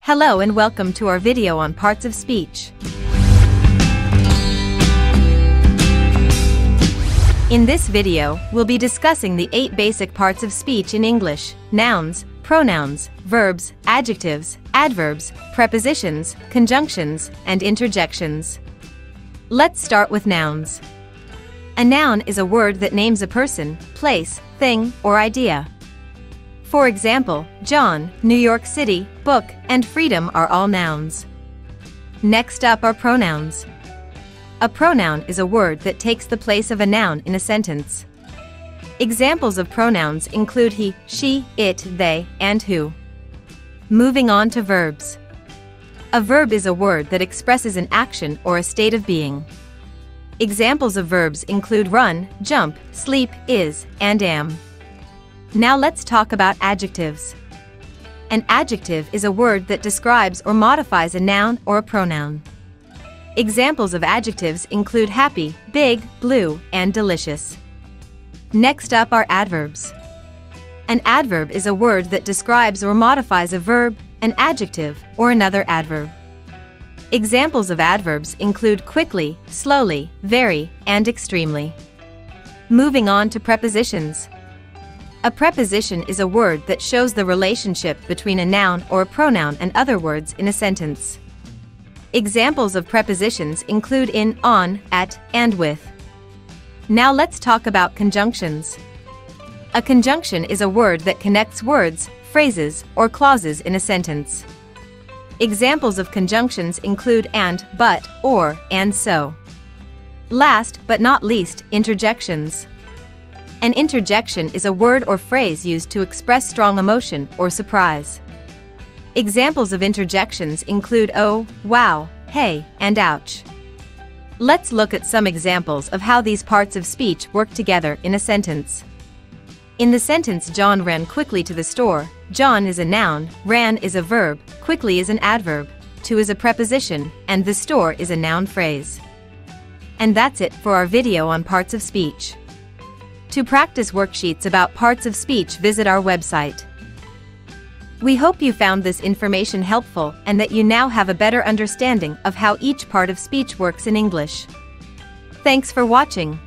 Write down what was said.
Hello and welcome to our video on parts of speech. In this video, we'll be discussing the 8 basic parts of speech in English: nouns, pronouns, verbs, adjectives, adverbs, prepositions, conjunctions, and interjections. Let's start with nouns. A noun is a word that names a person, place, thing, or idea. For example, John, New York City, book, and freedom are all nouns. Next up are pronouns. A pronoun is a word that takes the place of a noun in a sentence. Examples of pronouns include he, she, it, they, and who. Moving on to verbs. A verb is a word that expresses an action or a state of being. Examples of verbs include run, jump, sleep, is, and am. Now let's talk about adjectives. An adjective is a word that describes or modifies a noun or a pronoun. Examples of adjectives include happy, big, blue, and delicious. Next up are adverbs. An adverb is a word that describes or modifies a verb, an adjective, or another adverb. Examples of adverbs include quickly, slowly, very, and extremely. Moving on to prepositions. A preposition is a word that shows the relationship between a noun or a pronoun and other words in a sentence. Examples of prepositions include in, on, at, and with. Now let's talk about conjunctions. A conjunction is a word that connects words, phrases, or clauses in a sentence. Examples of conjunctions include and, but, or, and so. Last but not least, interjections. An interjection is a word or phrase used to express strong emotion or surprise. Examples of interjections include oh, wow, hey, and ouch. Let's look at some examples of how these parts of speech work together in a sentence. In the sentence John ran quickly to the store, John is a noun, ran is a verb, quickly is an adverb, to is a preposition, and the store is a noun phrase. And that's it for our video on parts of speech. To practice worksheets about parts of speech, visit our website. We hope you found this information helpful and that you now have a better understanding of how each part of speech works in English. Thanks for watching.